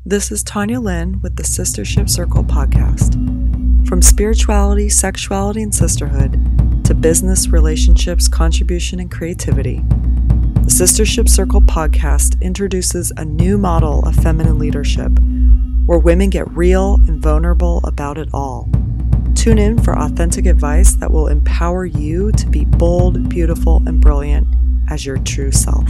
This is Tanya Lynn with the Sistership Circle podcast. From spirituality, sexuality, and sisterhood to business, relationships, contribution, and creativity, the Sistership Circle podcast introduces a new model of feminine leadership where women get real and vulnerable about it all. Tune in for authentic advice that will empower you to be bold, beautiful, and brilliant as your true self.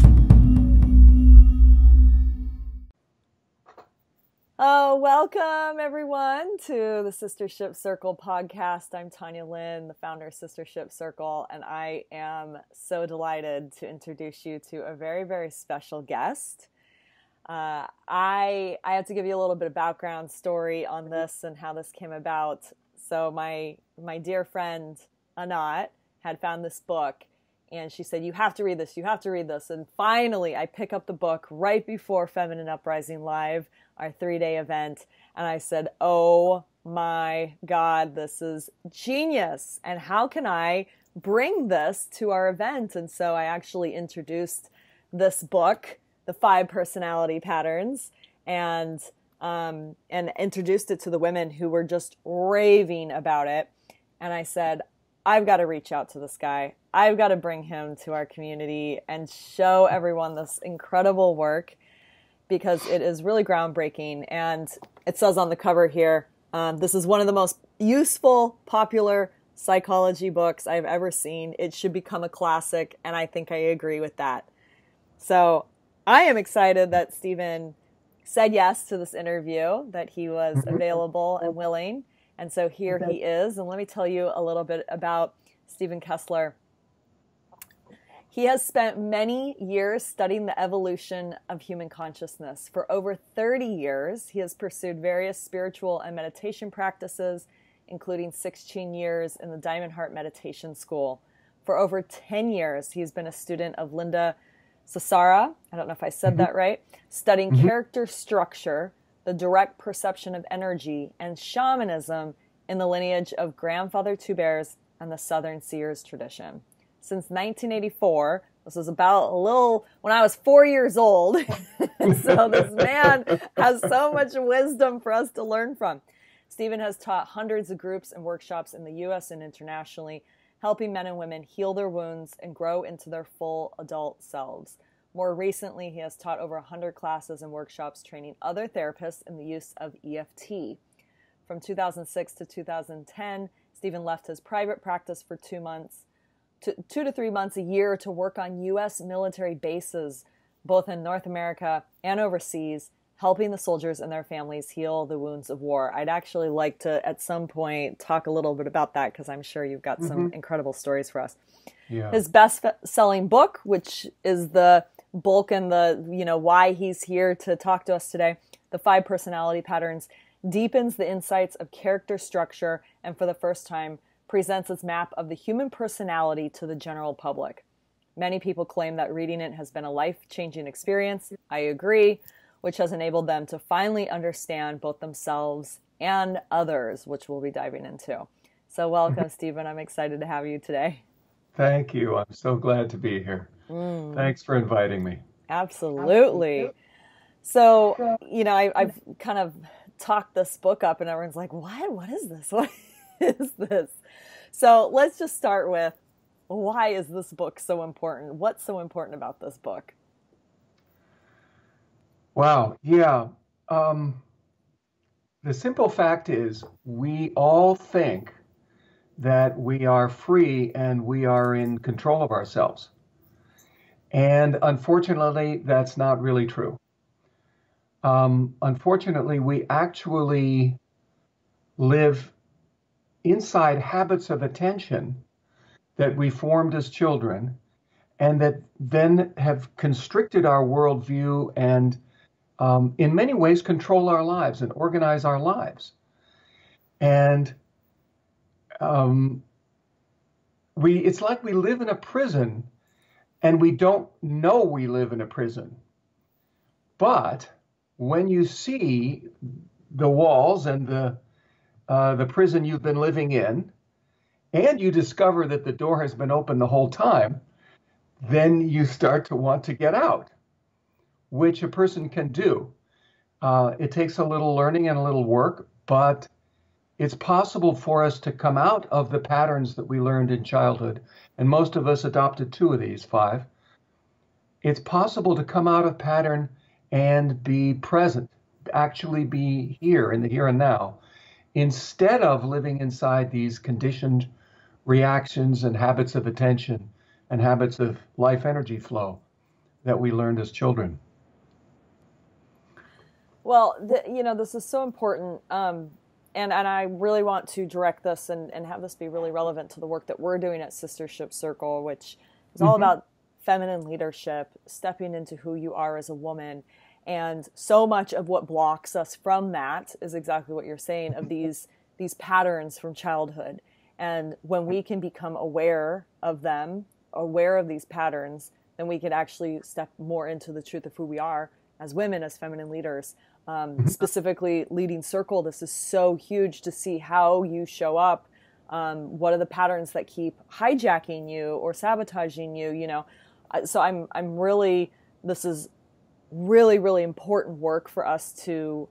Oh, welcome everyone to the Sistership Circle podcast. I'm Tanya Lynn, the founder of Sistership Circle, and I am so delighted to introduce you to a very, very special guest. I have to give you a little bit of background story on this and how this came about. So my dear friend Anat had found this book, and she said, you have to read this, you have to read this. And finally, I pick up the book right before Feminine Uprising Live, our 3-day event. And I said, oh my God, this is genius. And how can I bring this to our event? And so I actually introduced this book, The 5 Personality Patterns, and introduced it to the women who were just raving about it. And I said, I've got to reach out to this guy. I've got to bring him to our community and show everyone this incredible work because it is really groundbreaking. And it says on the cover here, this is one of the most useful, popular psychology books I've ever seen. It should become a classic, and I think I agree with that. So I am excited that Stephen said yes to this interview, that he was available and willing. And so here he is. And let me tell you a little bit about Stephen Kessler. He has spent many years studying the evolution of human consciousness. For over 30 years, he has pursued various spiritual and meditation practices, including 16 years in the Diamond Heart Meditation School. For over 10 years, he's been a student of Linda Sassara, I don't know if I said that right, studying character structure, the direct perception of energy, and shamanism in the lineage of Grandfather Two Bears and the Southern Seers tradition. Since 1984, this was about when I was 4 years old, so this man has so much wisdom for us to learn from. Stephen has taught hundreds of groups and workshops in the U.S. and internationally, helping men and women heal their wounds and grow into their full adult selves. More recently, he has taught over 100 classes and workshops training other therapists in the use of EFT. From 2006 to 2010, Stephen left his private practice for 2 to 3 months a year to work on U.S. military bases, both in North America and overseas, helping the soldiers and their families heal the wounds of war. I'd actually like to, at some point, talk a little bit about that because I'm sure you've got some incredible stories for us. Yeah. His best-selling book, which is the bulk and the, why he's here to talk to us today, The 5 Personality Patterns, deepens the insights of character structure and for the first time presents its map of the human personality to the general public. Many people claim that reading it has been a life-changing experience. I agree, which has enabled them to finally understand both themselves and others, which we'll be diving into. So welcome, Stephen. I'm excited to have you today. Thank you. I'm so glad to be here. Thanks for inviting me. Absolutely. So, I've kind of talked this book up and everyone's like, what is this? What is this? So let's just start with, why is this book so important? What's so important about this book? Wow. Yeah. The simple fact is we all think that we are free and we are in control of ourselves. And unfortunately, that's not really true. Unfortunately, we actually live inside habits of attention that we formed as children and that then have constricted our worldview and in many ways control our lives and organize our lives. And it's like we live in a prison and we don't know we live in a prison. But when you see the walls and the prison you've been living in, and you discover that the door has been open the whole time, then you start to want to get out, which a person can do. It takes a little learning and a little work, but it's possible for us to come out of the patterns that we learned in childhood. And most of us adopted 2 of these 5. It's possible to come out of pattern and be present, actually be here in the here and now, instead of living inside these conditioned reactions and habits of attention and habits of life energy flow that we learned as children. Well, this is so important. And I really want to direct this and have this be really relevant to the work that we're doing at Sistership Circle, which is all about feminine leadership, stepping into who you are as a woman. And so much of what blocks us from that is exactly what you're saying, of these patterns from childhood. And when we can become aware of them, aware of these patterns, then we can actually step more into the truth of who we are as women, as feminine leaders. Specifically leading Circle, this is so huge to see how you show up. What are the patterns that keep hijacking you or sabotaging you? So I'm really, this is really, really important work for us to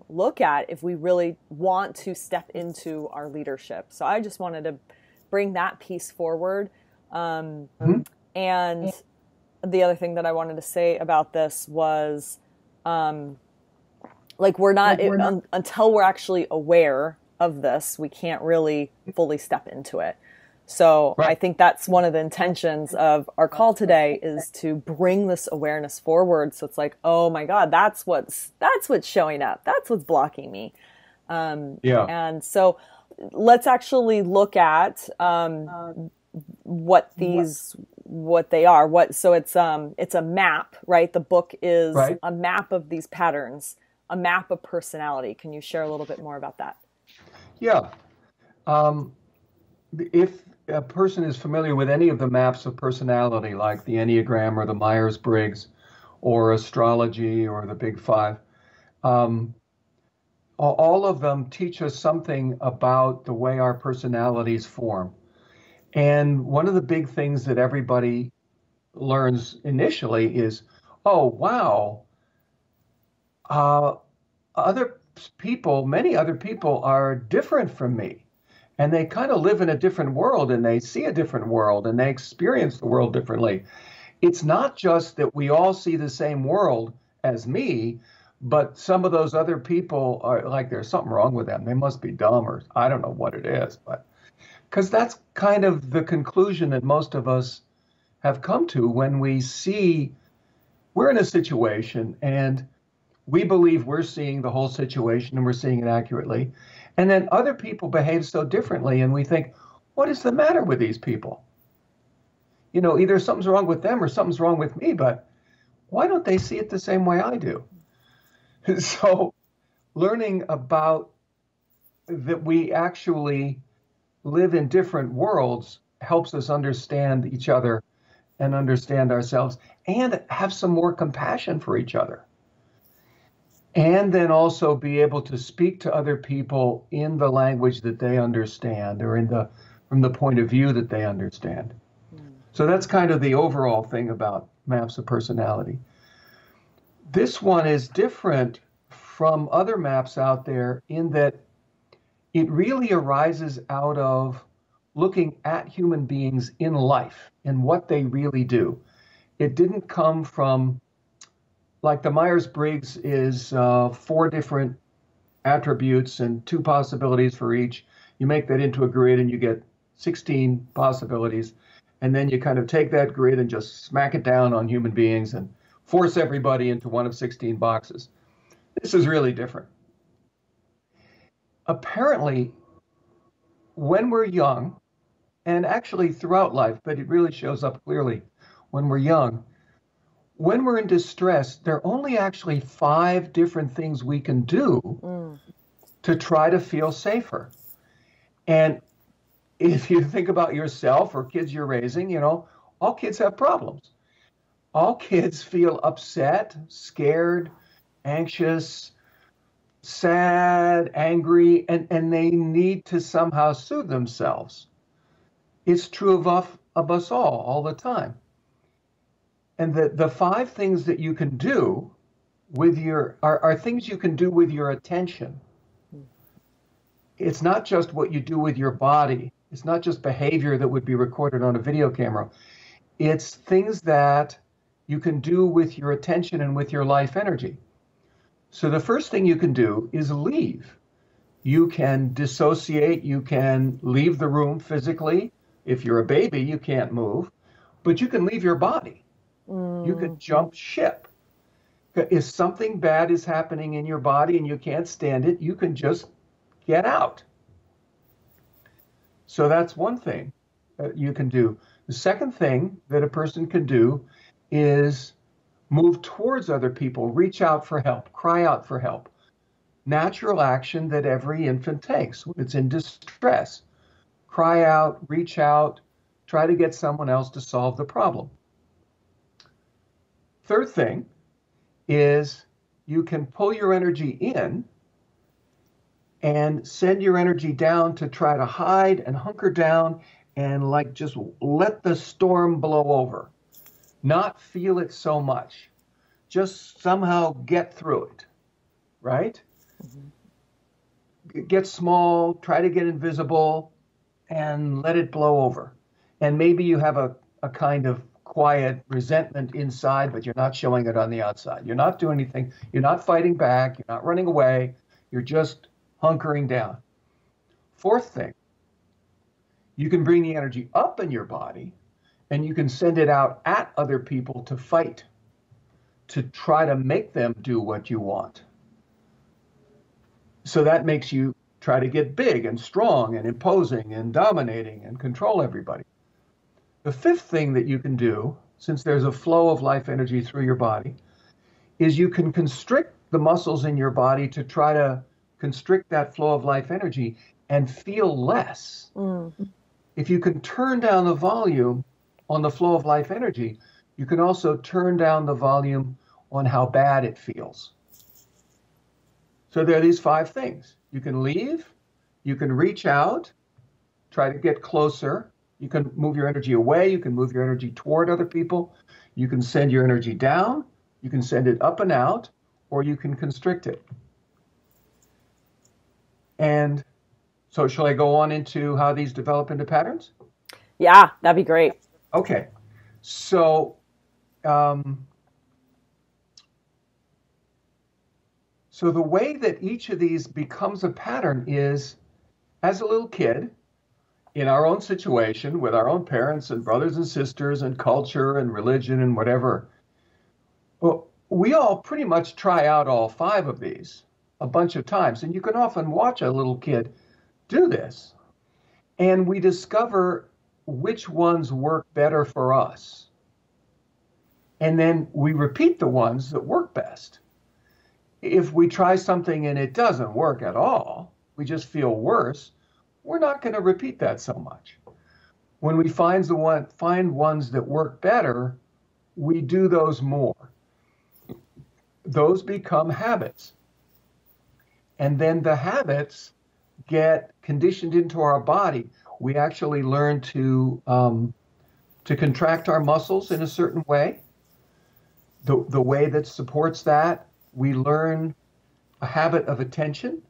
look at if we really want to step into our leadership. So I just wanted to bring that piece forward. And the other thing that I wanted to say about this was, we're not until we're actually aware of this, we can't really fully step into it. So right. I think that's one of the intentions of our call today, is to bring this awareness forward. So it's like, oh my God, that's what's showing up. That's what's blocking me. And so let's actually look at what they are. So it's a map, right? The book is a map of these patterns, a map of personality. Can you share a little bit more about that? Yeah. If a person is familiar with any of the maps of personality, like the Enneagram or the Myers-Briggs or astrology or the Big Five, all of them teach us something about the way our personalities form. And one of the big things that everybody learns initially is, oh, wow, many other people are different from me. And they kind of live in a different world, and they see a different world, and they experience the world differently. It's not just that we all see the same world as me, but some of those other people are like, there's something wrong with them. They must be dumb, or I don't know what it is. But because that's kind of the conclusion that most of us have come to when we see we're in a situation and we believe we're seeing the whole situation and we're seeing it accurately. And then other people behave so differently, and we think, what is the matter with these people? Either something's wrong with them or something's wrong with me, but why don't they see it the same way I do? So learning about that we actually live in different worlds helps us understand each other and understand ourselves and have some more compassion for each other. And then also be able to speak to other people in the language that they understand, or from the point of view that they understand. So that's kind of the overall thing about maps of personality. This one is different from other maps out there in that it really arises out of looking at human beings in life and what they really do. It didn't come from, like the Myers-Briggs is 4 different attributes and 2 possibilities for each. You make that into a grid and you get 16 possibilities. And then you kind of take that grid and just smack it down on human beings and force everybody into one of 16 boxes. This is really different. Apparently, when we're young, and actually throughout life, but it really shows up clearly when we're young, when we're in distress, there are only actually 5 different things we can do to try to feel safer. And if you think about yourself or kids you're raising, all kids have problems. All kids feel upset, scared, anxious, sad, angry, and they need to somehow soothe themselves. It's true of us all the time. And the 5 things that you can do with your are things you can do with your attention. It's not just what you do with your body. It's not just behavior that would be recorded on a video camera. It's things that you can do with your attention and with your life energy. So the first thing you can do is leave. You can dissociate. You can leave the room physically. If you're a baby, you can't move, but you can leave your body. You can jump ship. If something bad is happening in your body and you can't stand it, you can just get out. So that's one thing that you can do. The second thing that a person can do is move towards other people, reach out for help, cry out for help. Natural action that every infant takes when it's in distress. Cry out, reach out, try to get someone else to solve the problem. Third thing is you can pull your energy in and send your energy down to try to hide and hunker down and like just let the storm blow over. Not feel it so much. Just somehow get through it, right? Get small, try to get invisible, and let it blow over. And maybe you have a kind of quiet resentment inside, but you're not showing it on the outside. You're not doing anything. You're not fighting back. You're not running away. You're just hunkering down. Fourth thing, you can bring the energy up in your body and you can send it out at other people to fight, to try to make them do what you want. So that makes you try to get big and strong and imposing and dominating and control everybody. The fifth thing that you can do, since there's a flow of life energy through your body, is you can constrict the muscles in your body to try to constrict that flow of life energy and feel less. If you can turn down the volume on the flow of life energy, you can also turn down the volume on how bad it feels. So there are these five things. You can leave, you can reach out, try to get closer, you can move your energy away, you can move your energy toward other people, you can send your energy down, you can send it up and out, or you can constrict it. And so shall I go on into how these develop into patterns? Yeah, that'd be great. Okay. So, so the way that each of these becomes a pattern is, as a little kid, in our own situation, with our own parents and brothers and sisters and culture and religion and whatever, well, we all pretty much try out all five of these a bunch of times. And you can often watch a little kid do this. And we discover which ones work better for us. And then we repeat the ones that work best. If we try something and it doesn't work at all, we just feel worse, we're not going to repeat that so much. When we find ones that work better, we do those more. Those become habits. And then the habits get conditioned into our body. We actually learn to contract our muscles in a certain way, the way that supports that. We learn a habit of attention,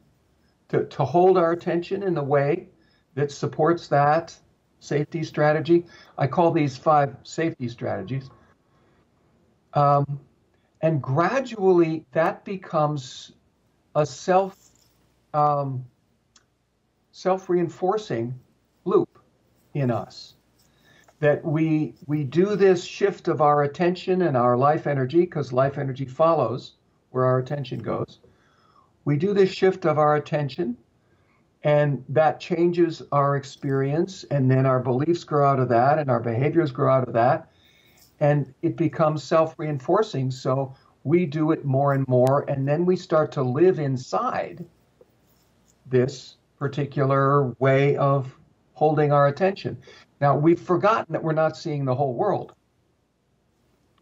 to hold our attention in the way that supports that safety strategy. I call these 5 safety strategies. And gradually that becomes a self-reinforcing loop in us. That we do this shift of our attention and our life energy, because life energy follows where our attention goes. We do this shift of our attention, and that changes our experience, and then our beliefs grow out of that, and our behaviors grow out of that, and it becomes self-reinforcing. So we do it more and more, and then we start to live inside this particular way of holding our attention. Now, we've forgotten that we're not seeing the whole world.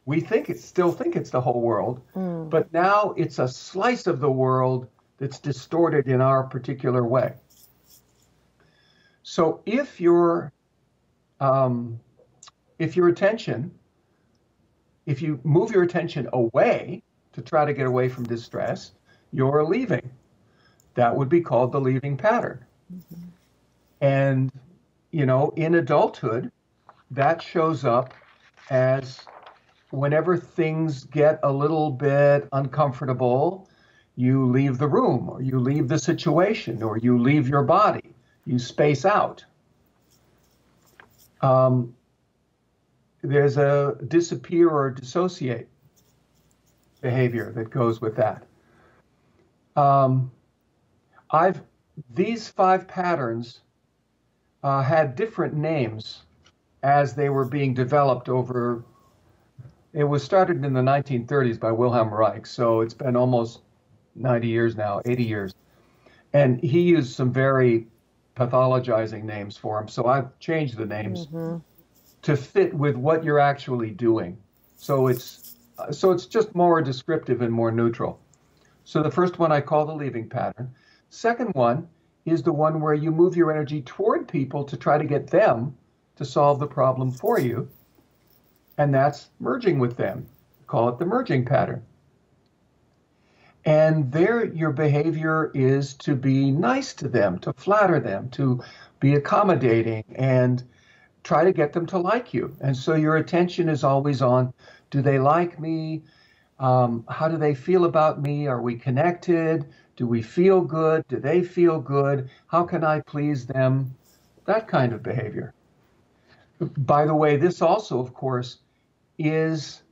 We still think it's the whole world, but now it's a slice of the world that's distorted in our particular way. So if you move your attention away to try to get away from distress, you're leaving. That would be called the leaving pattern. Mm-hmm. And, you know, in adulthood, that shows up as whenever things get a little bit uncomfortable, you leave the room, or you leave the situation, or you leave your body, you space out. There's a disappear or dissociate behavior that goes with that. These 5 patterns had different names as they were being developed over. It was started in the 1930s by Wilhelm Reich, so it's been almost 90 years now, 80 years. And he used some very pathologizing names for them, so I've changed the names to fit with what you're actually doing. So it's just more descriptive and more neutral. So the first one I call the leaving pattern. Second one is the one where you move your energy toward people to try to get them to solve the problem for you. And that's merging with them. Call it the merging pattern. And there your behavior is to be nice to them, to flatter them, to be accommodating and try to get them to like you. And so your attention is always on, do they like me? How do they feel about me? Are we connected? Do we feel good? Do they feel good? How can I please them? That kind of behavior. By the way, this also, of course, is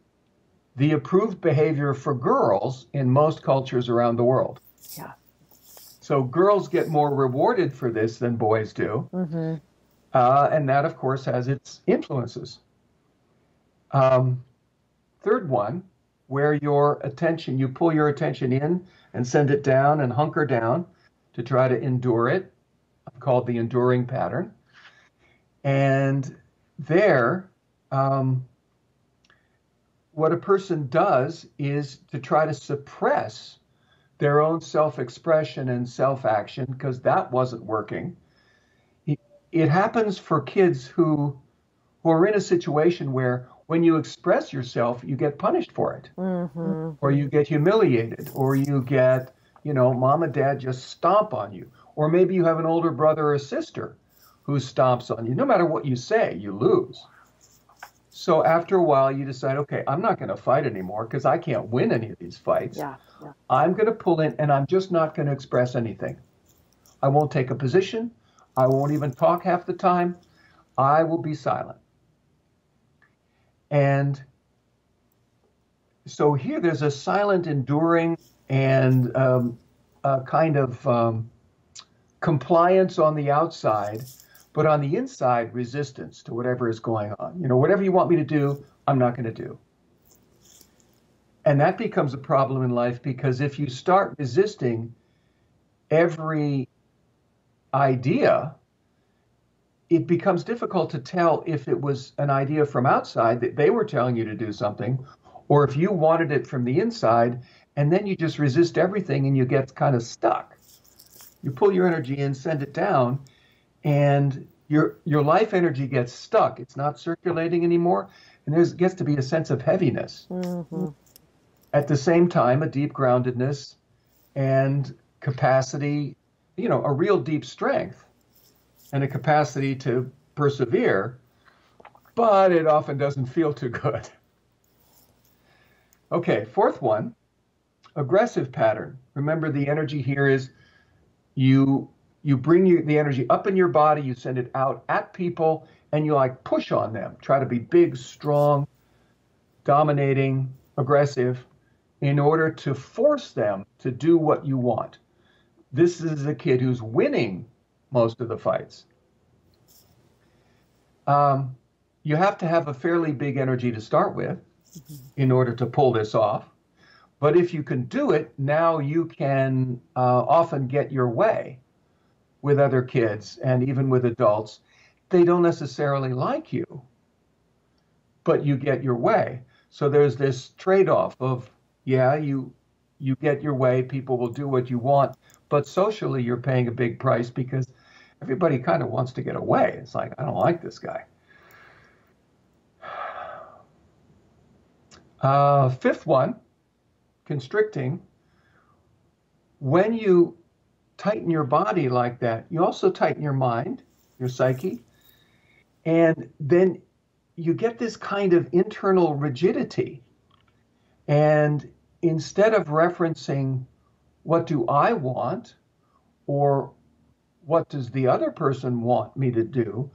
the approved behavior for girls in most cultures around the world. Yeah. So girls get more rewarded for this than boys do. Mm-hmm. And that, of course, has its influences. Third one, where you pull your attention in and send it down and hunker down to try to endure it, called the enduring pattern. And there, what a person does is to try to suppress their own self-expression and self-action because that wasn't working. It happens for kids who are in a situation where when you express yourself, you get punished for it, or you get humiliated, or you get, mom and dad just stomp on you, or maybe you have an older brother or sister who stomps on you. No matter what you say, you lose. So after a while, you decide, okay, I'm not going to fight anymore because I can't win any of these fights. Yeah. I'm going to pull in and I'm just not going to express anything. I won't take a position. I won't even talk half the time. I will be silent. And so here there's a silent enduring and a kind of compliance on the outside, but on the inside, resistance to whatever is going on. Whatever you want me to do, I'm not going to do. And that becomes a problem in life because if you start resisting every idea, it becomes difficult to tell if it was an idea from outside that they were telling you to do something, or if you wanted it from the inside, and then you just resist everything and you get kind of stuck. You pull your energy in, send it down, and your life energy gets stuck. It's not circulating anymore, and there gets to be a sense of heaviness. Mm-hmm. At the same time, a deep groundedness and capacity, a real deep strength and a capacity to persevere, but it often doesn't feel too good. Okay, fourth one, aggressive pattern. Remember, the energy here is you bring the energy up in your body, you send it out at people, and you push on them. Try to be big, strong, dominating, aggressive, in order to force them to do what you want. This is a kid who's winning most of the fights. You have to have a fairly big energy to start with in order to pull this off. But if you can do it, now you can often get your way with other kids and even with adults. They don't necessarily like you, but you get your way. So there's this trade-off of, you get your way, people will do what you want, but socially you're paying a big price because everybody kind of wants to get away. It's like, I don't like this guy. Fifth one, constricting, when you tighten your body like that, you also tighten your mind, your psyche, and then you get this kind of internal rigidity. And instead of referencing what do I want or what does the other person want me to do,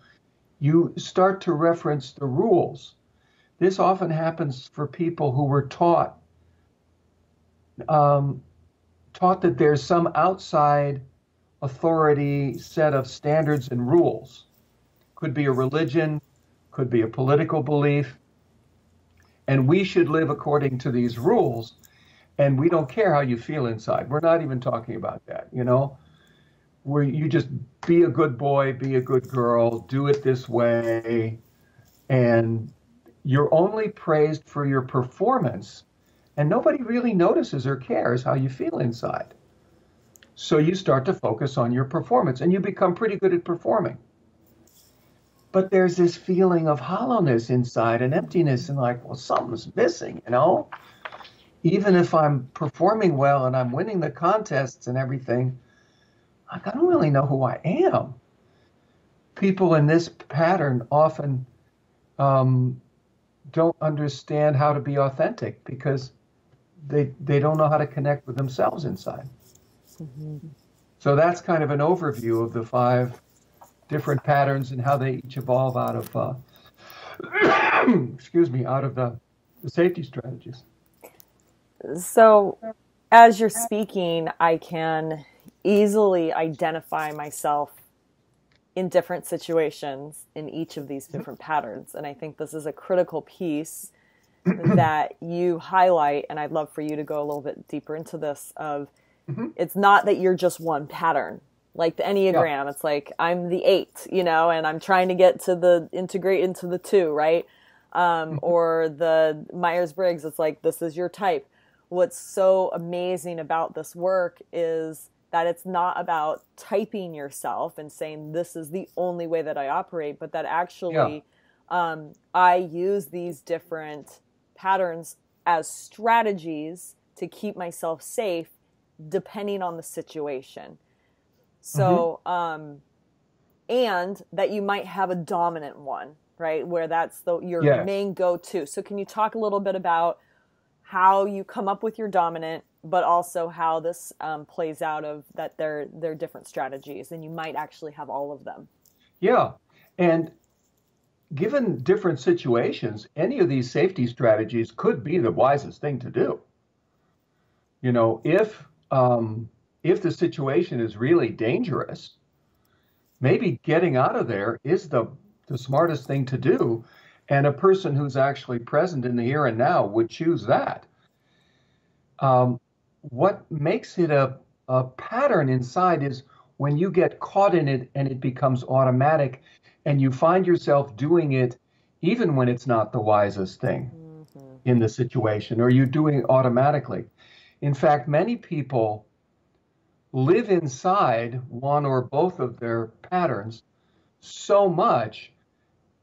you start to reference the rules. This often happens for people who were taught that there's some outside authority set of standards and rules. Could be a religion, could be a political belief, and we should live according to these rules, and we don't care how you feel inside. We're not even talking about that, where you just be a good boy, be a good girl, do it this way, and you're only praised for your performance, and nobody really notices or cares how you feel inside. So you start to focus on your performance, and you become pretty good at performing. But there's this feeling of hollowness inside and emptiness, and like, well, something's missing, Even if I'm performing well and I'm winning the contests and everything, I don't really know who I am. People in this pattern often don't understand how to be authentic because they don't know how to connect with themselves inside. Mm-hmm. So that's kind of an overview of the 5 different patterns and how they each evolve out of, out of the safety strategies. So as you're speaking, I can easily identify myself in different situations in each of these different patterns. And I think this is a critical piece that you highlight. And I'd love for you to go a little bit deeper into this of it's not that you're just one pattern. Like the Enneagram, it's like I'm the 8, and I'm trying to get to integrate into the 2, right? Or the Myers-Briggs, it's like, this is your type. What's so amazing about this work is that it's not about typing yourself and saying this is the only way that I operate, but that actually I use these different patterns as strategies to keep myself safe depending on the situation. So, and that you might have a dominant one, right? Where that's your main go-to. So can you talk a little bit about how you come up with your dominant, but also how this plays out of that they're different strategies and you might actually have all of them? Yeah. And given different situations, any of these safety strategies could be the wisest thing to do. If the situation is really dangerous, maybe getting out of there is the smartest thing to do. And a person who's actually present in the here and now would choose that. What makes it a pattern inside is when you get caught in it and it becomes automatic and you find yourself doing it even when it's not the wisest thing in the situation, or you're doing it automatically. In fact, many people live inside one or both of their patterns so much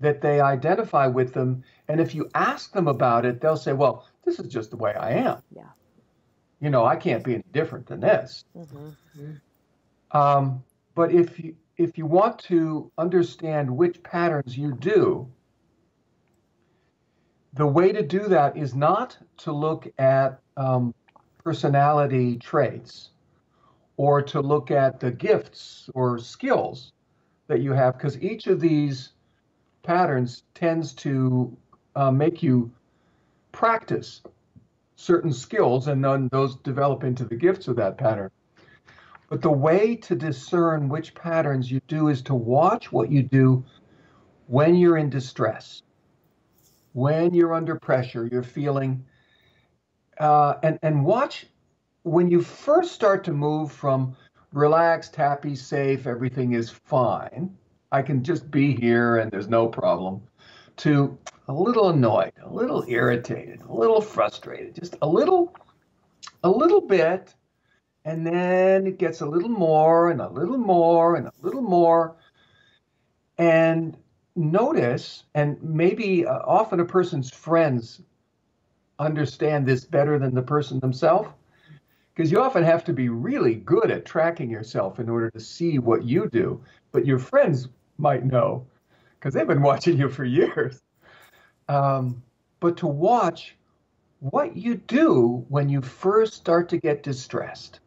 that they identify with them. And if you ask them about it, they'll say, well, this is just the way I am. Yeah. I can't be any different than this. But if you want to understand which patterns you do, the way to do that is not to look at personality traits or to look at the gifts or skills that you have, because each of these patterns tends to make you practice certain skills, and then those develop into the gifts of that pattern. But the way to discern which patterns you do is to watch what you do when you're in distress, when you're under pressure, you're feeling, and watch when you first start to move from relaxed, happy, safe, everything is fine, I can just be here and there's no problem, to a little annoyed, a little irritated, a little frustrated, just a little bit, and then it gets a little more and a little more and a little more. And notice, and maybe often a person's friends understand this better than the person themselves, because you often have to be really good at tracking yourself in order to see what you do, but your friends might know because they've been watching you for years. But to watch what you do when you first start to get distressed.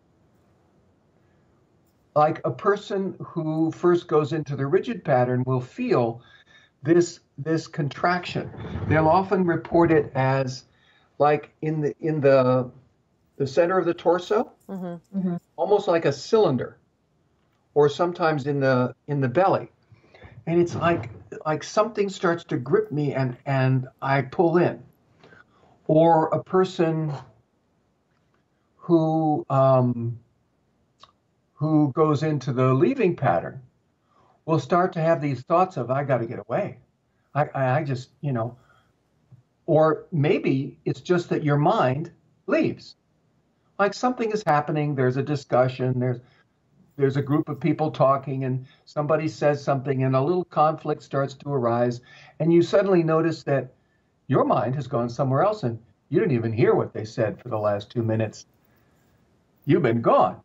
Like a person who first goes into the rigid pattern will feel this contraction. They'll often report it as like in the center of the torso, almost like a cylinder, or sometimes in the belly. And it's like something starts to grip me and I pull in. Or a person who goes into the leaving pattern will start to have these thoughts of, I got to get away. I just, or maybe it's just that your mind leaves. Like something is happening, there's a discussion, there's a group of people talking, and somebody says something, and a little conflict starts to arise, and you suddenly notice that your mind has gone somewhere else, and you didn't even hear what they said for the last 2 minutes. You've been gone.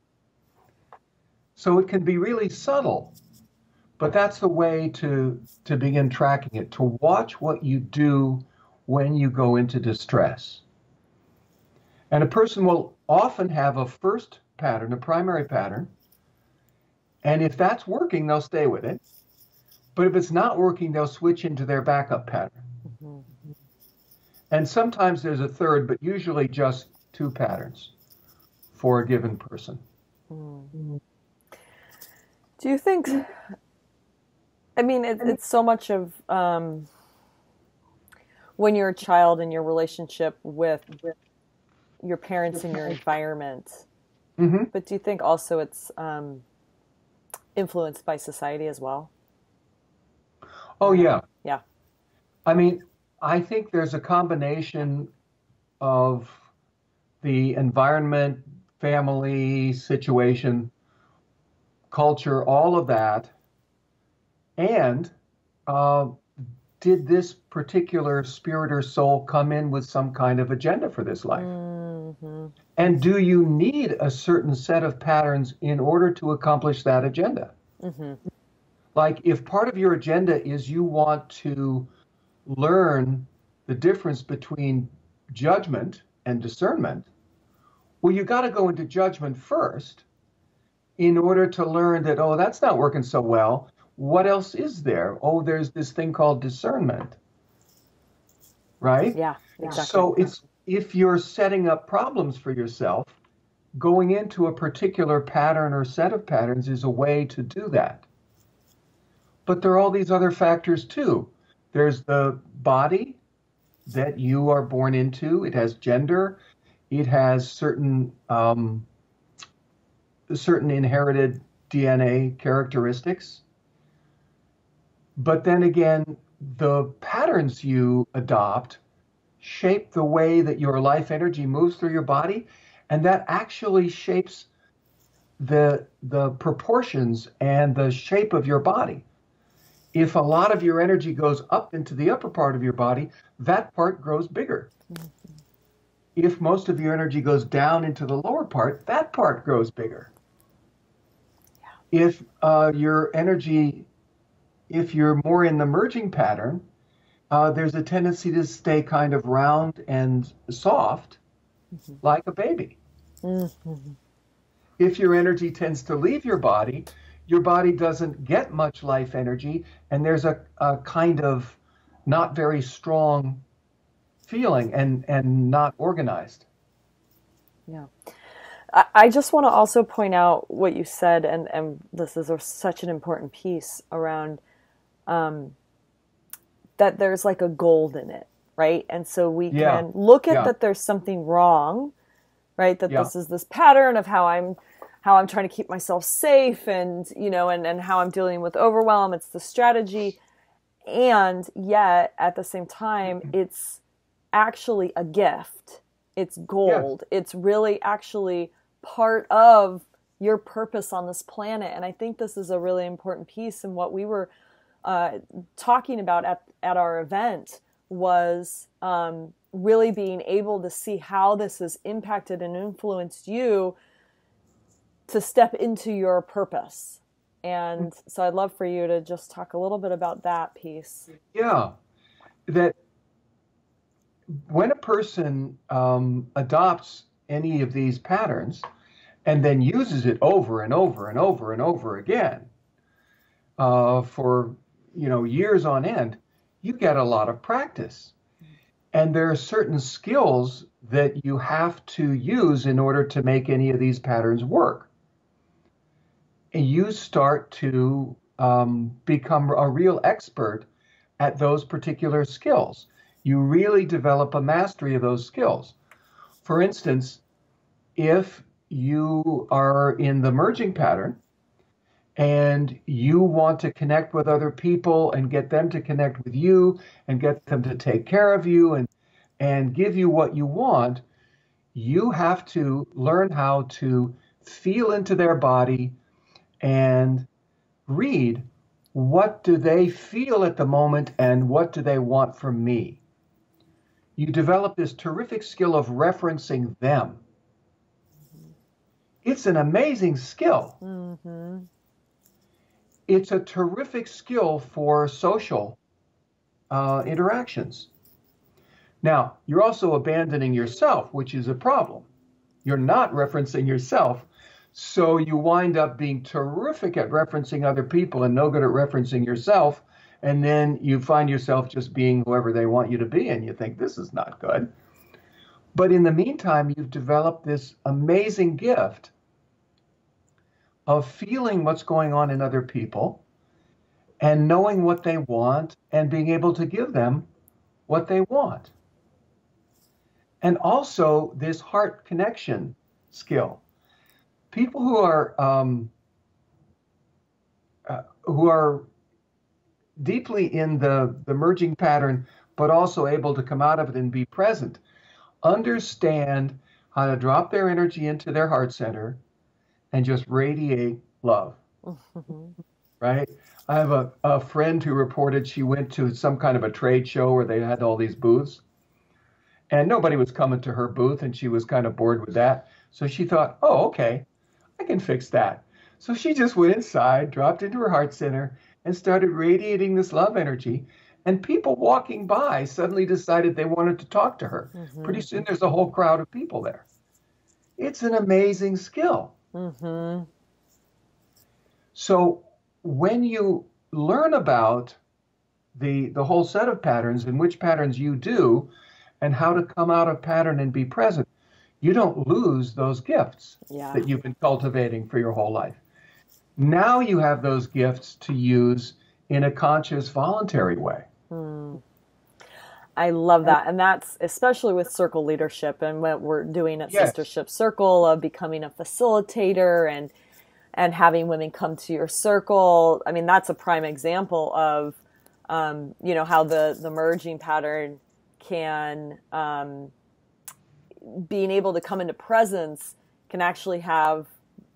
So it can be really subtle, but that's the way to begin tracking it, to watch what you do when you go into distress. And a person will often have a first pattern, a primary pattern, and if that's working, they'll stay with it. But if it's not working, they'll switch into their backup pattern. And sometimes there's a third, but usually just 2 patterns for a given person. Do you think, I mean, it's so much of when you're a child and your relationship with your parents and your environment, but do you think also it's influenced by society as well? Oh, yeah. Yeah. I mean, I think there's a combination of the environment, family, situation, culture, all of that. And did this particular spirit or soul come in with some kind of agenda for this life? And do you need a certain set of patterns in order to accomplish that agenda? Like if part of your agenda is you want to learn the difference between judgment and discernment, well, you got to go into judgment first in order to learn that, oh, that's not working so well. What else is there? Oh, there's this thing called discernment, right? Yeah, exactly. So it's if you're setting up problems for yourself, going into a particular pattern or set of patterns is a way to do that. But there are all these other factors too. There's the body that you are born into. It has gender. It has certain inherited DNA characteristics. But then again, the patterns you adopt shape the way that your life energy moves through your body, and that actually shapes the proportions and the shape of your body. If a lot of your energy goes up into the upper part of your body, that part grows bigger. If most of your energy goes down into the lower part, that part grows bigger. If your energy, if you're more in the merging pattern, there's a tendency to stay kind of round and soft, like a baby. If your energy tends to leave your body doesn't get much life energy, and there's a kind of not very strong feeling and not organized. Yeah. I just want to also point out what you said, and this is such an important piece around that there's like a gold in it, right? And so we can look at that there's something wrong, right? That this is this pattern of how I'm trying to keep myself safe and, and how I'm dealing with overwhelm. It's the strategy. And yet at the same time, it's actually a gift. It's gold. Yes. It's really actually part of your purpose on this planet. And I think this is a really important piece in what we were talking about at our event was really being able to see how this has impacted and influenced you to step into your purpose. And so I'd love for you to just talk a little bit about that piece. Yeah, that when a person adopts any of these patterns and then uses it over and over and over and over again for years on end, you get a lot of practice. And there are certain skills that you have to use in order to make any of these patterns work. And you start to become a real expert at those particular skills. You really develop a mastery of those skills. For instance, if you are in the merging pattern and you want to connect with other people and get them to connect with you and get them to take care of you and give you what you want, you have to learn how to feel into their body and read what do they feel at the moment and what do they want from me. You develop this terrific skill of referencing them. It's an amazing skill. Mm-hmm. It's a terrific skill for social interactions. Now, you're also abandoning yourself, which is a problem. You're not referencing yourself, so you wind up being terrific at referencing other people and no good at referencing yourself, and then you find yourself just being whoever they want you to be, and you think, this is not good. But in the meantime, you've developed this amazing gift of feeling what's going on in other people and knowing what they want and being able to give them what they want. And also this heart connection skill. People who are deeply in the merging pattern, but also able to come out of it and be present, understand how to drop their energy into their heart center and just radiate love. Mm-hmm. Right? I have a friend who reported she went to some kind of a trade show where they had all these booths, and nobody was coming to her booth, and she was kind of bored with that. So she thought, oh, okay, I can fix that. So she just went inside, dropped into her heart center, and started radiating this love energy. And people walking by suddenly decided they wanted to talk to her. Mm-hmm. Pretty soon there's a whole crowd of people there. It's an amazing skill. Mm-hmm. So when you learn about the whole set of patterns and which patterns you do and how to come out of pattern and be present, you don't lose those gifts that you've been cultivating for your whole life. Now you have those gifts to use in a conscious, voluntary way. I love that. And that's especially with circle leadership and what we're doing at Sistership Circle of becoming a facilitator and having women come to your circle. I mean, that's a prime example of, how the merging pattern can, being able to come into presence can actually have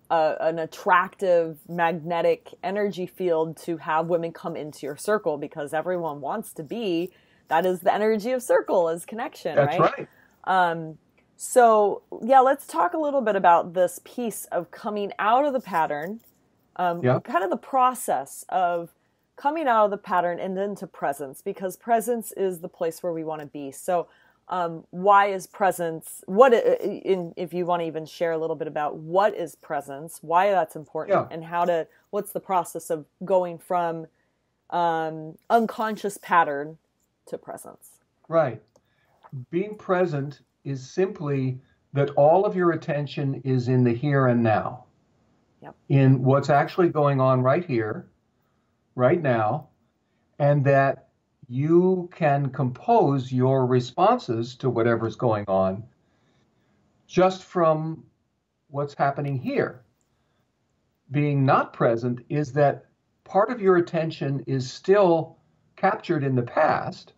an attractive magnetic energy field to have women come into your circle, because everyone wants to be, that is the energy of circle, is connection. That's right. So let's talk a little bit about this piece of coming out of the pattern, kind of the process of coming out of the pattern and then to presence, because presence is the place where we want to be. So why is presence, if you want to even share a little bit about what is presence, why that's important, and what's the process of going from unconscious pattern to presence? Right. Being present is simply that all of your attention is in the here and now, in what's actually going on right here, right now, and that you can compose your responses to whatever's going on just from what's happening here. Being not present is that part of your attention is still captured in the past,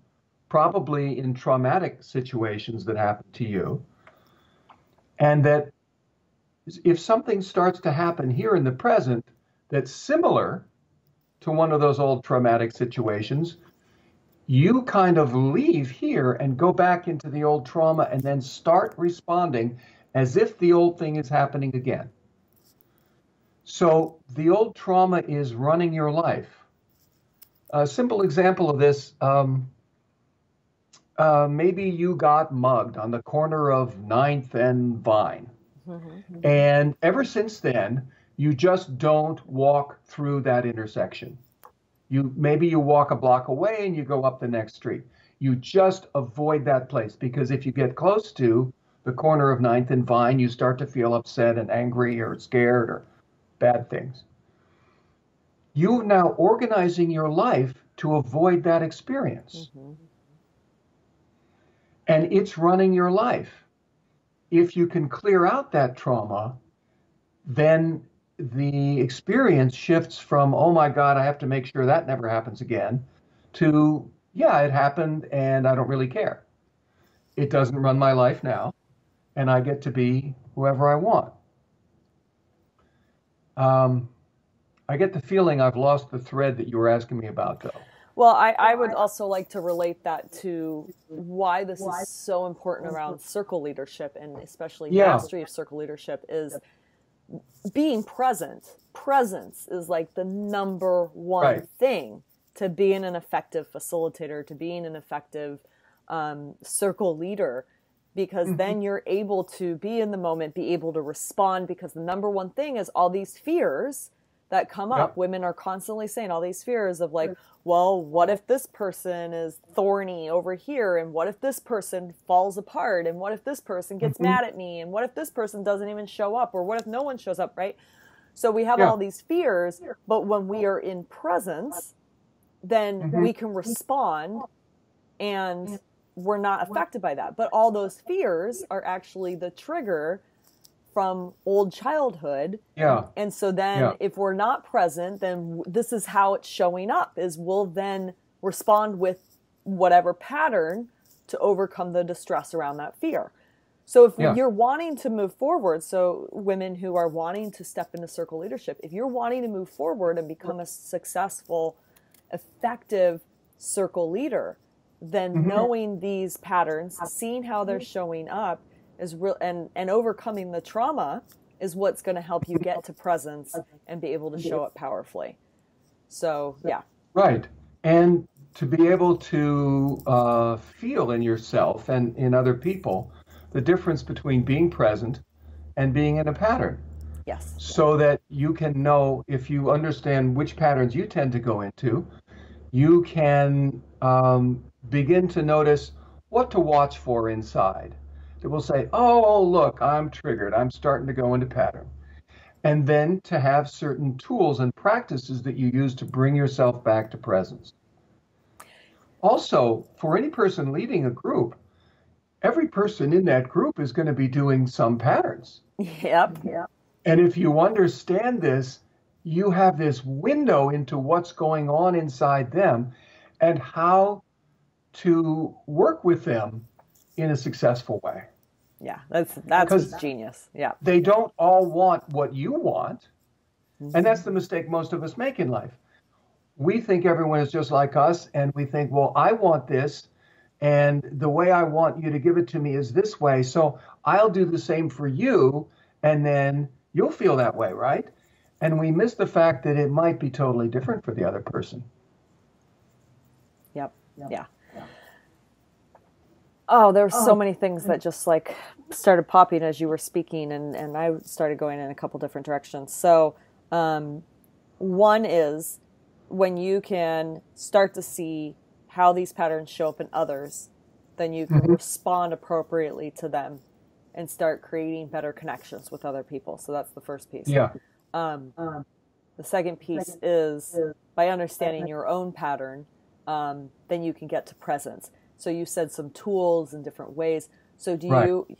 probably in traumatic situations that happened to you, and that if something starts to happen here in the present that's similar to one of those old traumatic situations, you kind of leave here and go back into the old trauma and then start responding as if the old thing is happening again. So the old trauma is running your life. A simple example of this, maybe you got mugged on the corner of 9th and Vine. Mm-hmm. And ever since then, you just don't walk through that intersection. Maybe you walk a block away and you go up the next street. You just avoid that place, because if you get close to the corner of 9th and Vine, you start to feel upset and angry or scared or bad things. You're now organizing your life to avoid that experience. Mm-hmm. And it's running your life. If you can clear out that trauma, then the experience shifts from, oh my God, I have to make sure that never happens again, to, yeah, it happened and I don't really care. It doesn't run my life now, and I get to be whoever I want. I get the feeling I've lost the thread that you were asking me about, though. Well, I would also like to relate that to why this is so important around circle leadership, and especially mastery of circle leadership, is being present. Presence is like the number one thing to being an effective facilitator, to being an effective circle leader, because then you're able to be in the moment, be able to respond, because the number one thing is all these fears that come up. Women are constantly saying all these fears of like, well, what if this person is thorny over here? And what if this person falls apart? And what if this person gets mad at me? And what if this person doesn't even show up? Or what if no one shows up, right? So we have all these fears, but when we are in presence, then we can respond and we're not affected by that. But all those fears are actually the trigger from old childhood. And so then if we're not present, then this is how it's showing up, is we'll then respond with whatever pattern to overcome the distress around that fear. So if you're wanting to move forward, so women who are wanting to step into circle leadership, if you're wanting to move forward and become a successful, effective circle leader, then knowing these patterns, seeing how they're showing up, is real, and overcoming the trauma is what's going to help you get to presence and be able to show up powerfully. So, yeah. Right. And to be able to feel in yourself and in other people the difference between being present and being in a pattern. Yes. So that you can know, if you understand which patterns you tend to go into, you can begin to notice what to watch for inside. It will say, oh, look, I'm triggered. I'm starting to go into pattern. And then to have certain tools and practices that you use to bring yourself back to presence. Also, for any person leading a group, every person in that group is going to be doing some patterns. Yep. And if you understand this, you have this window into what's going on inside them and how to work with them in a successful way. Yeah, that's genius. Yeah. They don't all want what you want. And that's the mistake most of us make in life. We think everyone is just like us, and we think, well, I want this, and the way I want you to give it to me is this way, so I'll do the same for you, and then you'll feel that way, right? And we miss the fact that it might be totally different for the other person. Yep. Yeah. Oh, there were so many things that just like started popping as you were speaking, and I started going in a couple different directions. So one is when you can start to see how these patterns show up in others, then you can respond appropriately to them and start creating better connections with other people. So that's the first piece. Yeah. The second piece is by understanding your own pattern, then you can get to presence. So you said some tools and different ways. So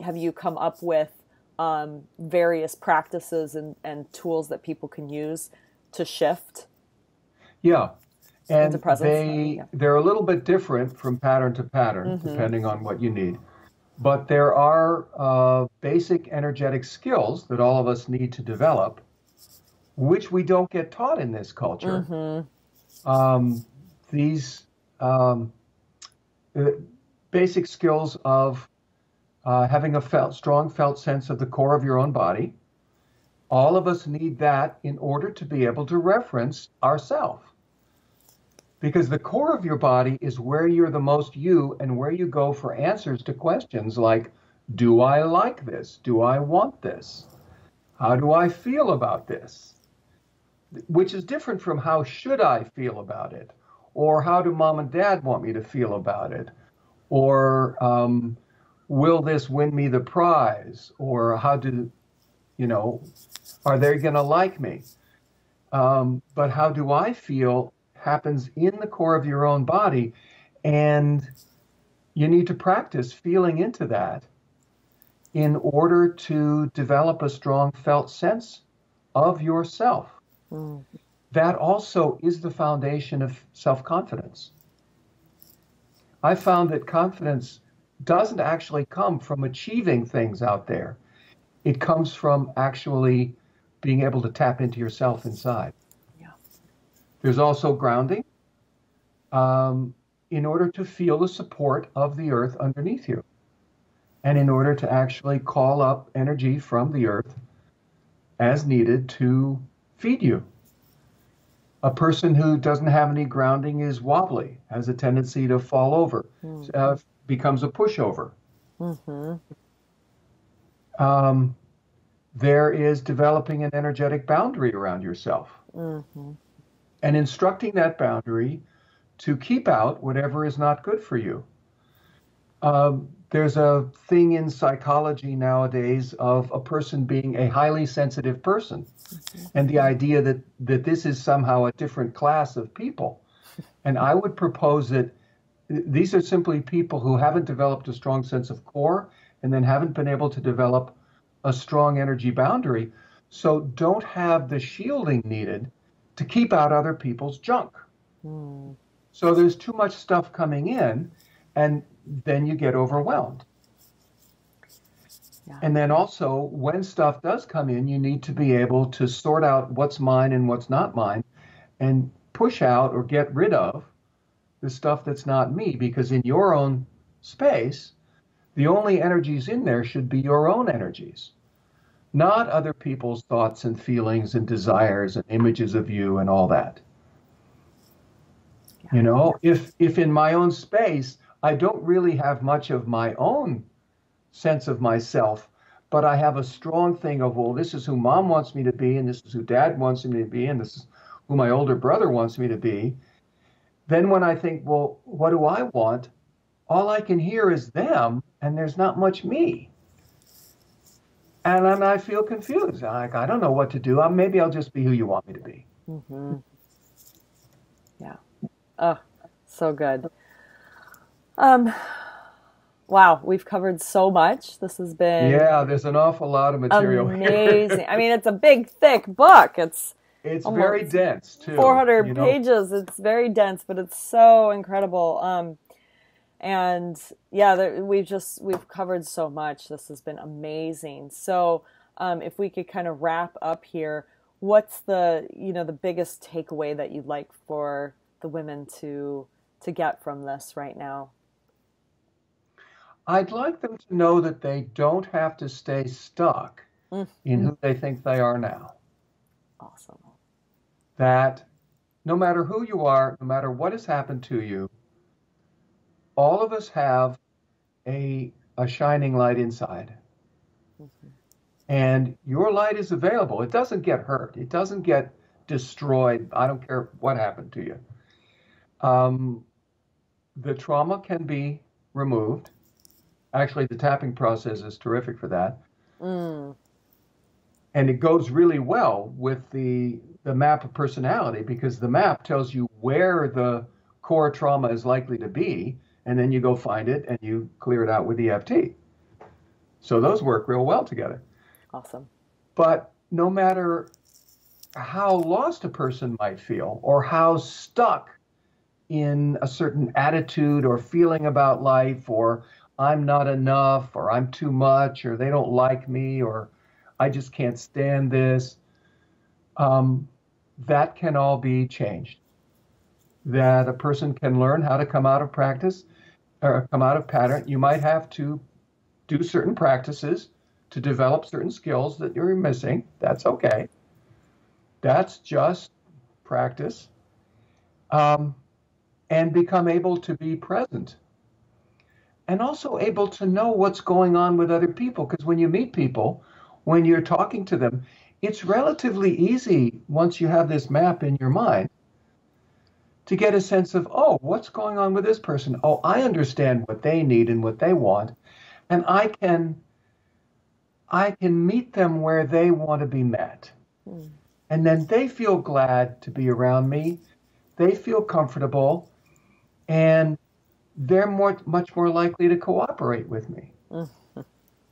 have you come up with various practices and tools that people can use to shift? Yeah. And into presence? they're a little bit different from pattern to pattern, depending on what you need. But there are basic energetic skills that all of us need to develop, which we don't get taught in this culture. These basic skills of having a strong felt sense of the core of your own body. All of us need that in order to be able to reference ourself. Because the core of your body is where you're the most you and where you go for answers to questions like, do I like this? Do I want this? How do I feel about this? Which is different from how should I feel about it? Or how do mom and dad want me to feel about it? Or will this win me the prize? Or how do, are they going to like me? But how do I feel happens in the core of your own body. And you need to practice feeling into that in order to develop a strong felt sense of yourself. Mm. That also is the foundation of self-confidence. I found that confidence doesn't actually come from achieving things out there. It comes from actually being able to tap into yourself inside. Yeah. There's also grounding in order to feel the support of the earth underneath you. And in order to actually call up energy from the earth as needed to feed you. A person who doesn't have any grounding is wobbly, has a tendency to fall over, becomes a pushover. Mm-hmm. There is developing an energetic boundary around yourself. Mm-hmm. And instructing that boundary to keep out whatever is not good for you. There's a thing in psychology nowadays of a person being a highly sensitive person. Mm-hmm. And the idea that this is somehow a different class of people. And I would propose that these are simply people who haven't developed a strong sense of core and then haven't been able to develop a strong energy boundary, so don't have the shielding needed to keep out other people's junk. Mm. So there's too much stuff coming in, and then you get overwhelmed. Yeah. And then also, when stuff does come in, you need to be able to sort out what's mine and what's not mine, and push out or get rid of the stuff that's not me, because in your own space, the only energies in there should be your own energies, not other people's thoughts and feelings and desires and images of you and all that. Yeah. You know, if in my own space, I don't really have much of my own sense of myself, but I have a strong thing of, well, this is who mom wants me to be, and this is who dad wants me to be, and this is who my older brother wants me to be. Then when I think, well, what do I want? All I can hear is them, and there's not much me. And then I feel confused. I don't know what to do. Maybe I'll just be who you want me to be. Mm-hmm. Yeah. Oh, so good. Wow, we've covered so much. This has been... Yeah, there's an awful lot of material amazing. I mean, it's a big, thick book. It's very dense, too. 400 pages. It's very dense, but it's so incredible. And yeah, we've covered so much. This has been amazing. So if we could kind of wrap up here, what's the biggest takeaway that you'd like for the women to get from this right now? I'd like them to know that they don't have to stay stuck in who they think they are now. Awesome. That no matter who you are, no matter what has happened to you, all of us have a shining light inside. Mm-hmm. And your light is available. It doesn't get hurt. It doesn't get destroyed. I don't care what happened to you. The trauma can be removed. Actually, the tapping process is terrific for that. Mm. And it goes really well with the map of personality, because the map tells you where the core trauma is likely to be, and then you go find it and you clear it out with EFT. So those work real well together. Awesome. But no matter how lost a person might feel, or how stuck in a certain attitude or feeling about life, or I'm not enough, or I'm too much, or they don't like me, or I just can't stand this, that can all be changed. That a person can learn how to come out of practice or come out of pattern, you might have to do certain practices to develop certain skills that you're missing. That's okay. That's just practice. Um, and become able to be present and also able to know what's going on with other people. Because when you meet people, when you're talking to them, it's relatively easy once you have this map in your mind to get a sense of, oh, what's going on with this person? Oh, I understand what they need and what they want. And I can meet them where they want to be met. Mm. And then they feel glad to be around me. They feel comfortable, and they're much more likely to cooperate with me. Mm.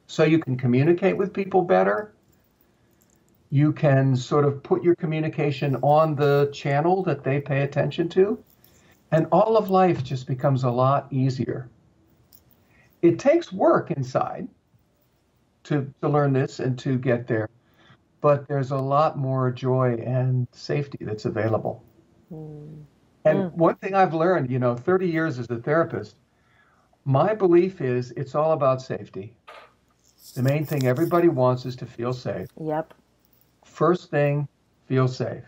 So you can communicate with people better. You can sort of put your communication on the channel that they pay attention to, and all of life just becomes a lot easier. It takes work inside to learn this and to get there, but there's a lot more joy and safety that's available. Mm. And one thing I've learned, 30 years as a therapist, my belief is it's all about safety. The main thing everybody wants is to feel safe. Yep. First thing, feel safe.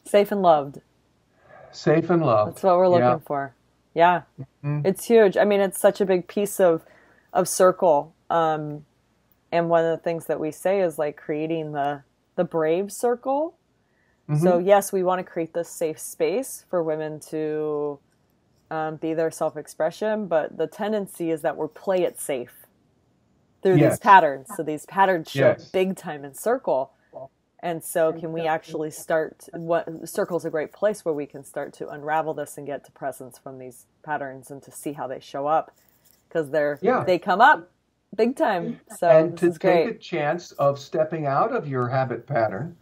Safe and loved. Safe and loved. That's what we're looking for. Yeah. Mm-hmm. It's huge. I mean, it's such a big piece of circle. And one of the things that we say is like creating the brave circle. Mm-hmm. So yes, we want to create this safe space for women to be their self-expression, but the tendency is that we play it safe through these patterns. So these patterns show up big time in circle. And so can we actually start, circle's a great place where we can start to unravel this and get to presence from these patterns and to see how they show up, because they come up big time. So and this to is great. take a chance of stepping out of your habit pattern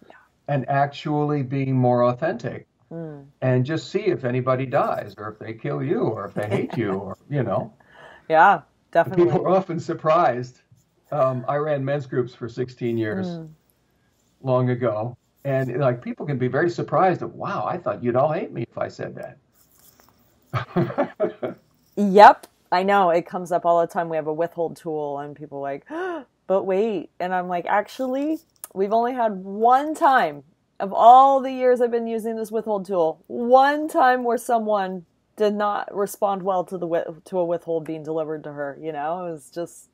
and actually being more authentic. And just see if anybody dies, or if they kill you, or if they hate you, or Yeah, definitely. People are often surprised. I ran men's groups for 16 years long ago, and like people can be very surprised that, wow, I thought you'd all hate me if I said that. Yep, I know. It comes up all the time. We have a withhold tool, and people are like, but wait. And I'm like, actually, we've only had one time of all the years I've been using this withhold tool, one time where someone did not respond well to a withhold being delivered to her. It was just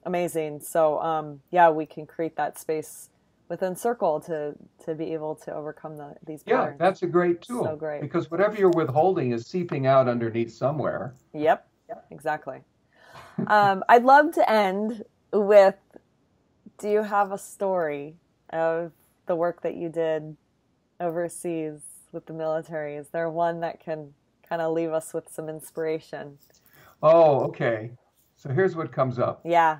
amazing. So, we can create that space within Circle to be able to overcome these patterns. Yeah, that's a great tool. So great. Because whatever you're withholding is seeping out underneath somewhere. Yep, exactly. I'd love to end with, do you have a story of the work that you did overseas with the military? Is there one that can kind of leave us with some inspiration? Oh, okay. So here's what comes up. Yeah.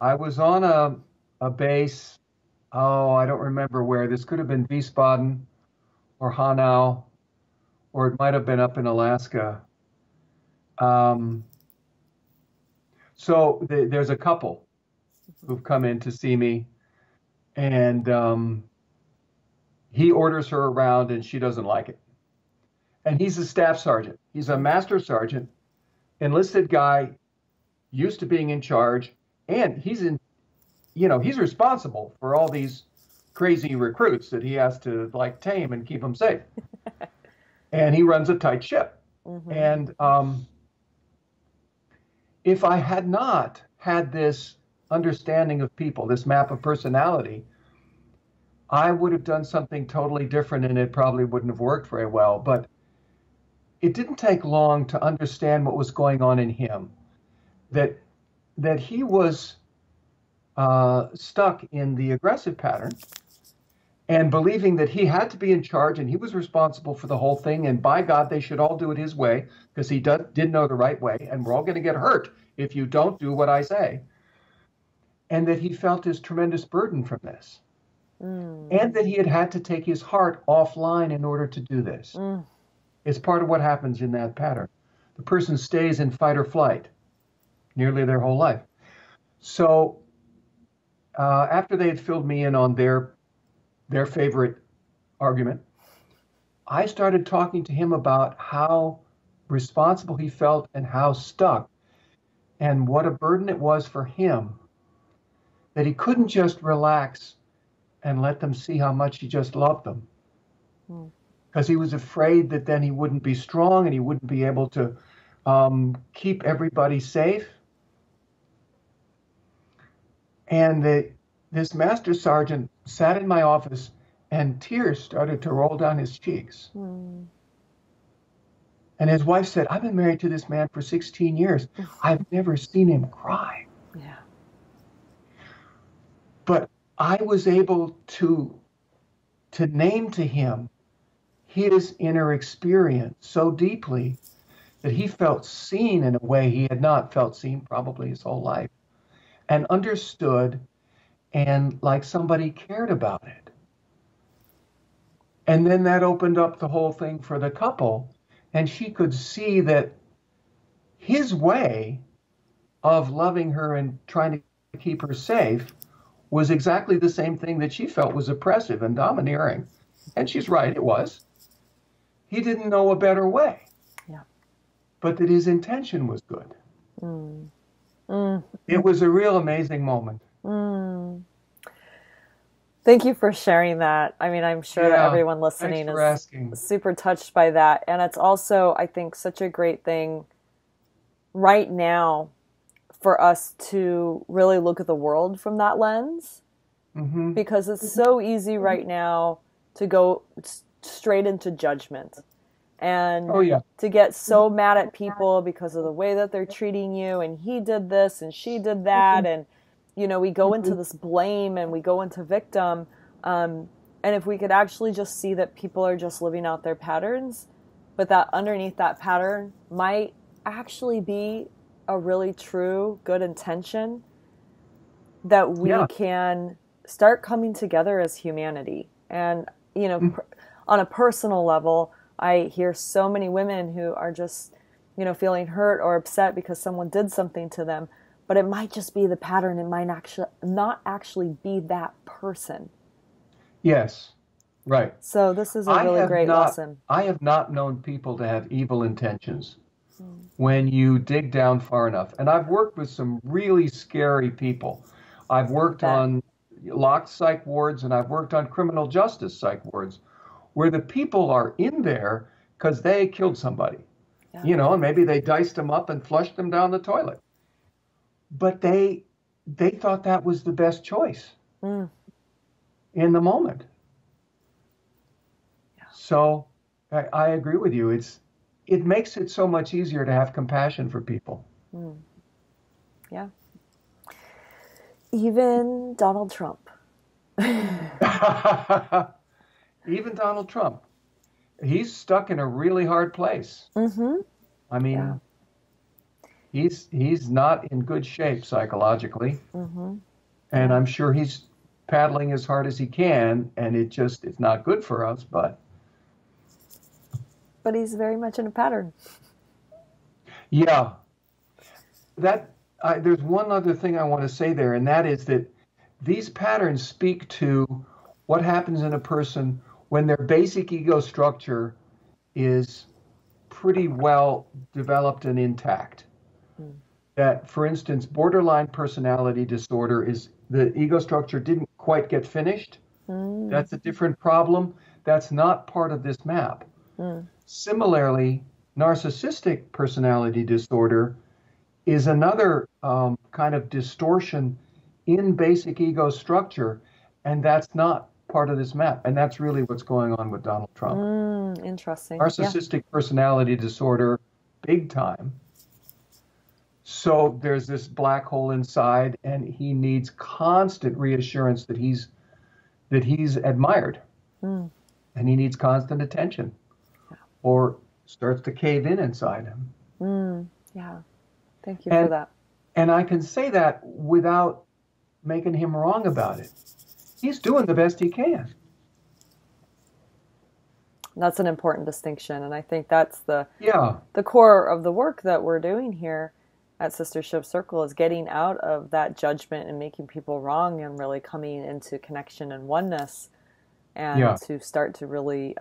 I was on a base, I don't remember where. This could have been Wiesbaden or Hanau, or it might have been up in Alaska. So there's a couple who've come in to see me, and he orders her around and she doesn't like it. And he's a staff sergeant. He's a master sergeant, enlisted guy, used to being in charge, and he's responsible for all these crazy recruits that he has to tame and keep them safe. And he runs a tight ship. And if I had not had this understanding of people, this map of personality, I would have done something totally different, and it probably wouldn't have worked very well. But it didn't take long to understand what was going on in him, that he was stuck in the aggressive pattern and believing that he had to be in charge and he was responsible for the whole thing. And by God, they should all do it his way, because he did know the right way. And we're all going to get hurt if you don't do what I say. And that he felt this tremendous burden from this. And that he had to take his heart offline in order to do this. It's part of what happens in that pattern. The person stays in fight or flight nearly their whole life. So after they had filled me in on their favorite argument, I started talking to him about how responsible he felt and how stuck and what a burden it was for him that he couldn't just relax and let them see how much he just loved them. Because he was afraid that then he wouldn't be strong and he wouldn't be able to keep everybody safe. And this master sergeant sat in my office and tears started to roll down his cheeks. And his wife said, I've been married to this man for 16 years. I've never seen him cry. Yeah. But I was able to name to him his inner experience so deeply that he felt seen in a way he had not felt seen probably his whole life, and understood, and like somebody cared about it. And then that opened up the whole thing for the couple, and she could see that his way of loving her and trying to keep her safe was exactly the same thing that she felt was oppressive and domineering. And she's right, it was. He didn't know a better way. Yeah. But that his intention was good. It was a real amazing moment. Thank you for sharing that. I mean, I'm sure that everyone listening is super touched by that. And it's also, I think, such a great thing right now for us to really look at the world from that lens. Because it's so easy right now to go straight into judgment and to get so mad at people because of the way that they're treating you, and he did this and she did that, and you know, we go into this blame and we go into victim, and if we could actually just see that people are just living out their patterns, but that underneath that pattern might actually be a really true good intention, that we can start coming together as humanity. And you know, on a personal level, I hear so many women who are just, you know, feeling hurt or upset because someone did something to them, but it might just be the pattern. It might not actually be that person. Yes, right. So this is a really great lesson. I have not known people to have evil intentions when you dig down far enough. And I've worked with some really scary people. I've worked on locked psych wards, and I've worked on criminal justice psych wards, where the people are in there because they killed somebody, you know, and maybe they diced them up and flushed them down the toilet. But they thought that was the best choice in the moment. So I agree with you. It makes it so much easier to have compassion for people. Yeah. Even Donald Trump. Even Donald Trump. He's stuck in a really hard place. I mean, he's not in good shape psychologically. And I'm sure he's paddling as hard as he can, and it's not good for us, but he's very much in a pattern. Yeah. There's one other thing I want to say there, and that is that these patterns speak to what happens in a person when their basic ego structure is pretty well developed and intact. That, for instance, borderline personality disorder is the ego structure didn't quite get finished. That's a different problem. That's not part of this map. Similarly, narcissistic personality disorder is another kind of distortion in basic ego structure, and that's not part of this map. And that's really what's going on with Donald Trump. Interesting. Narcissistic personality disorder, big time. So there's this black hole inside, and he needs constant reassurance that he's admired, and he needs constant attention, or starts to cave in inside him. Thank you for that. And I can say that without making him wrong about it. He's doing the best he can. That's an important distinction, and I think that's the core of the work that we're doing here at Sistership Circle, is getting out of that judgment and making people wrong, and really coming into connection and oneness, and to start to really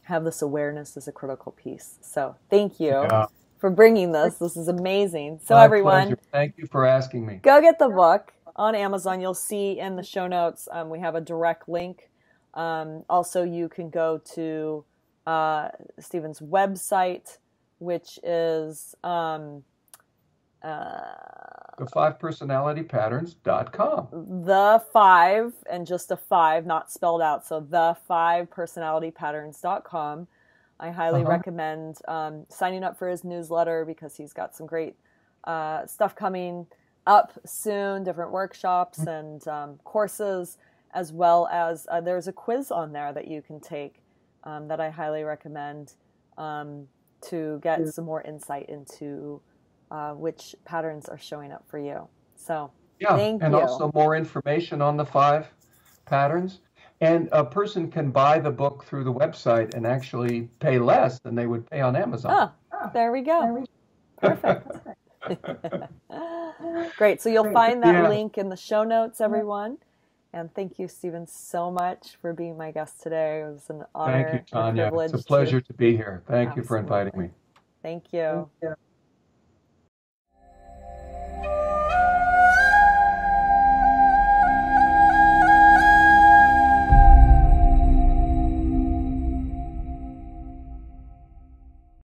have this awareness is a critical piece. So thank you Yeah. for bringing this. This is amazing. So My everyone, pleasure. Thank you for asking me. go get the book on Amazon. You'll see in the show notes, we have a direct link. Also, you can go to Stephen's website, which is the5personalitypatterns.com. the 5 and just a 5, not spelled out. So the5personalitypatterns.com. I highly recommend signing up for his newsletter because he's got some great stuff coming up soon, different workshops and courses, as well as there's a quiz on there that you can take that I highly recommend to get some more insight into which patterns are showing up for you. So thank you. And also more information on the 5 patterns. And a person can buy the book through the website and actually pay less than they would pay on Amazon. There we go. Perfect. Great. So you'll find that link in the show notes, everyone. And thank you, Stephen, so much for being my guest today. It was an honor. Thank you, Tanya. It's a pleasure to be here. Thank you for inviting me. Thank you.